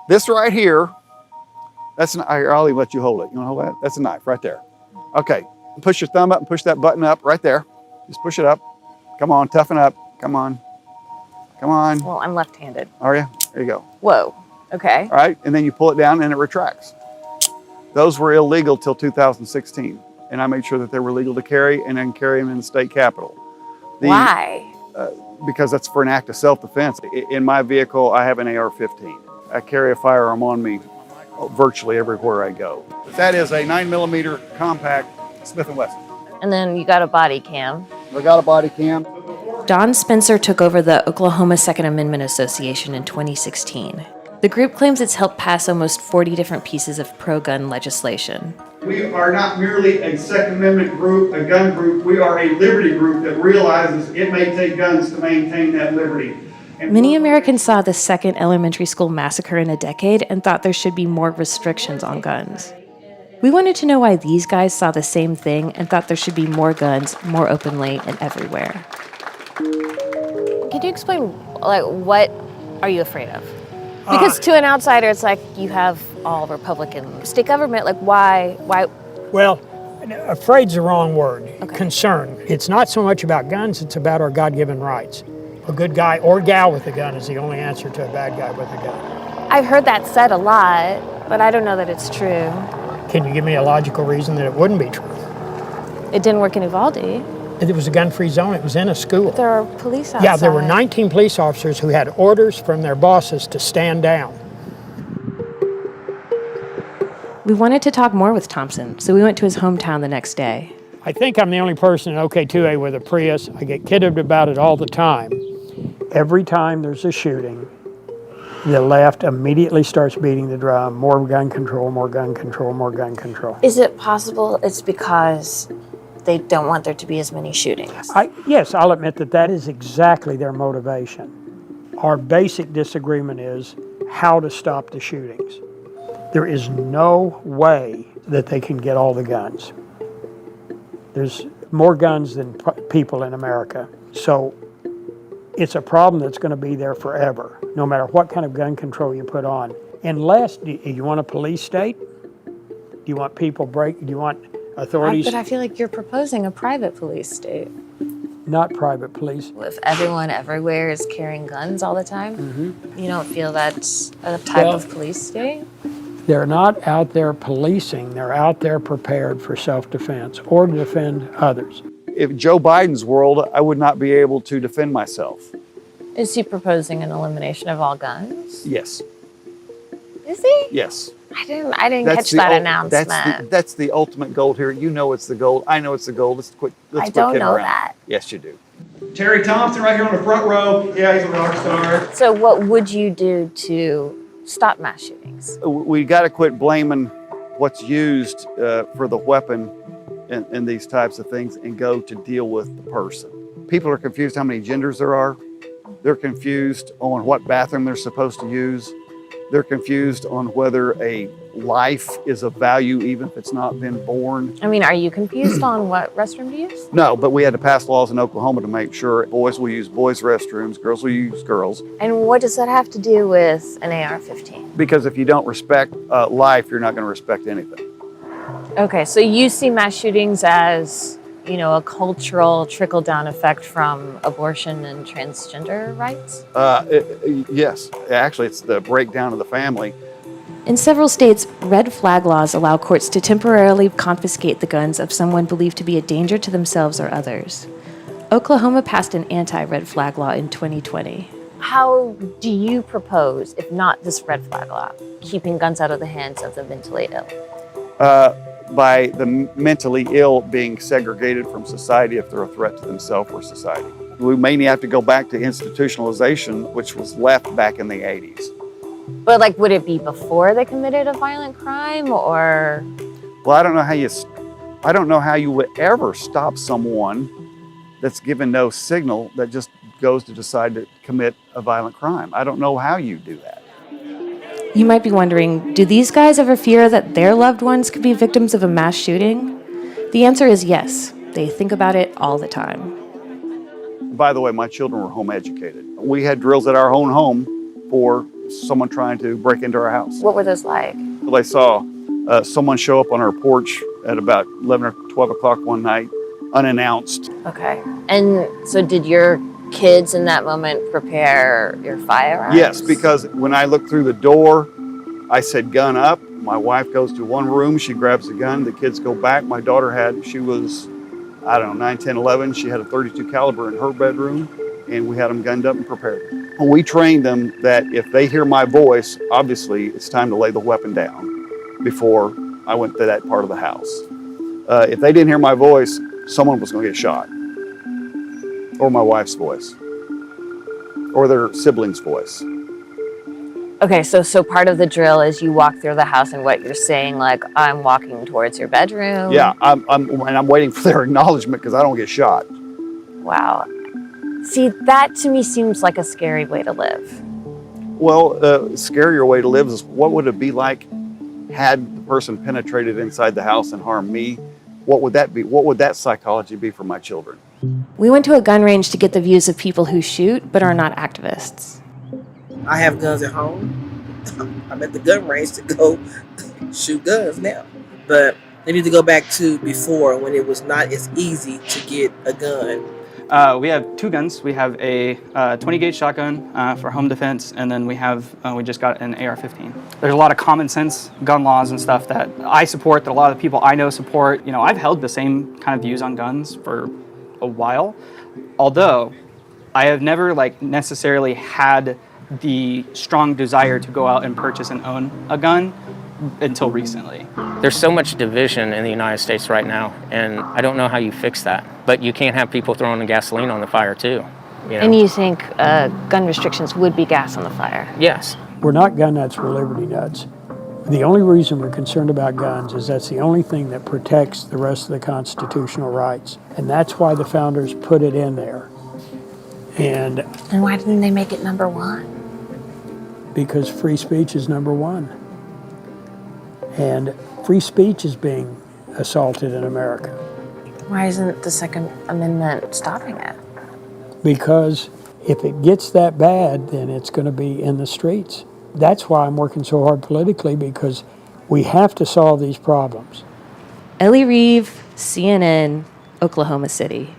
This right here, I'll even let you hold it. You wanna hold that? That's a knife right there. Okay, push your thumb up and push that button up right there. Just push it up. Come on, toughen up. Come on. Come on. Well, I'm left-handed. Are you? There you go. Whoa, okay. All right, and then you pull it down and it retracts. Those were illegal till 2016. And I made sure that they were legal to carry and then carry them in the state capitol. Why? Because that's for an act of self-defense. In my vehicle, I have an AR-15. I carry a firearm on me virtually everywhere I go. That is a 9mm compact Smith & Wesson. And then you got a body cam. I got a body cam. Don Spencer took over the Oklahoma Second Amendment Association in 2016. The group claims it's helped pass almost 40 different pieces of pro-gun legislation. We are not merely a Second Amendment group, a gun group. We are a liberty group that realizes it may take guns to maintain that liberty. Many Americans saw the second elementary school massacre in a decade and thought there should be more restrictions on guns. We wanted to know why these guys saw the same thing and thought there should be more guns, more openly, and everywhere. Can you explain, like, what are you afraid of? Because to an outsider, it's like you have all Republican state government. Like, why? Well, afraid's the wrong word. Okay. Concern. It's not so much about guns, it's about our God-given rights. A good guy or gal with a gun is the only answer to a bad guy with a gun. I've heard that said a lot, but I don't know that it's true. Can you give me a logical reason that it wouldn't be true? It didn't work in Uvalde. It was a gun-free zone. It was in a school. There are police outside. Yeah, there were 19 police officers who had orders from their bosses to stand down. We wanted to talk more with Thompson, so we went to his hometown the next day. I think I'm the only person in OK2A with a Prius. I get kidded about it all the time. Every time there's a shooting, the left immediately starts beating the drum. More gun control, more gun control, more gun control. Is it possible it's because they don't want there to be as many shootings? Yes, I'll admit that is exactly their motivation. Our basic disagreement is how to stop the shootings. There is no way that they can get all the guns. There's more guns than people in America. So it's a problem that's going to be there forever, no matter what kind of gun control you put on. Unless, do you want a police state? Do you want people do you want authorities? But I feel like you're proposing a private police state. Not private police. If everyone everywhere is carrying guns all the time, you don't feel that's a type of police state? They're not out there policing. They're out there prepared for self-defense or to defend others. If Joe Biden's world, I would not be able to defend myself. Is he proposing an elimination of all guns? Yes. Is he? Yes. I didn't catch that announcement. That's the ultimate goal here. You know it's the goal. I know it's the goal. Let's quit I don't kidding know around. that. Yes, you do. Terry Thompson right here on the front row. Yeah, he's a rock star. So what would you do to stop mass shootings? We got to quit blaming what's used for the weapon in these types of things and go to deal with the person. People are confused how many genders there are. They're confused on what bathroom they're supposed to use. They're confused on whether a life is of value even if it's not been born. I mean, are you confused on what restroom to use? No, but we had to pass laws in Oklahoma to make sure boys will use boys' restrooms, girls will use girls. And what does that have to do with an AR-15? Because if you don't respect life, you're not going to respect anything. Okay, so you see mass shootings as, a cultural trickle-down effect from abortion and transgender rights? Yes, actually, it's the breakdown of the family. In several states, red flag laws allow courts to temporarily confiscate the guns of someone believed to be a danger to themselves or others. Oklahoma passed an anti-red flag law in 2020. How do you propose, if not this red flag law, keeping guns out of the hands of the mentally ill? By the mentally ill being segregated from society if they're a threat to themselves or society. We may have to go back to institutionalization, which was left back in the 80s. But would it be before they committed a violent crime or? Well, I don't know how you would ever stop someone that's given no signal that just goes to decide to commit a violent crime. I don't know how you do that. You might be wondering, do these guys ever fear that their loved ones could be victims of a mass shooting? The answer is yes. They think about it all the time. By the way, my children were home educated. We had drills at our own home for someone trying to break into our house. What were those like? Well, I saw someone show up on our porch at about 11 or 12 o'clock one night, unannounced. Okay. And so did your kids in that moment prepare your firearms? Yes, because when I looked through the door, I said, gun up. My wife goes to one room, she grabs the gun, the kids go back. My daughter she was, I don't know, 9, 10, 11. She had a .32 caliber in her bedroom, and we had them gunned up and prepared. We trained them that if they hear my voice, obviously it's time to lay the weapon down before I went to that part of the house. If they didn't hear my voice, someone was going to get shot, or my wife's voice, or their sibling's voice. Okay, so part of the drill is you walk through the house and what you're saying, like, I'm walking towards your bedroom. Yeah, I'm waiting for their acknowledgement because I don't get shot. Wow. See, that to me seems like a scary way to live. Well, scarier way to live is what would it be like had the person penetrated inside the house and harmed me? What would that be? What would that psychology be for my children? We went to a gun range to get the views of people who shoot but are not activists. I have guns at home. I'm at the gun range to go shoot guns now. But they need to go back to before when it was not as easy to get a gun. We have 2 guns. We have a 20 gauge shotgun for home defense, and then we just got an AR-15. There's a lot of common sense gun laws and stuff that I support, that a lot of the people I know support. You know, I've held the same kind of views on guns for a while, although I have never necessarily had the strong desire to go out and purchase and own a gun until recently. There's so much division in the United States right now, and I don't know how you fix that. But you can't have people throwing the gasoline on the fire too. You know? And you think gun restrictions would be gas on the fire? Yes. We're not gun nuts, we're liberty nuts. The only reason we're concerned about guns is that's the only thing that protects the rest of the constitutional rights. And that's why the founders put it in there. And why didn't they make it number 1? because free speech is number one. And free speech is being assaulted in America. Why isn't the Second Amendment stopping it? Because if it gets that bad, then it's going to be in the streets. That's why I'm working so hard politically, because we have to solve these problems. Ellie Reeve, CNN, Oklahoma City.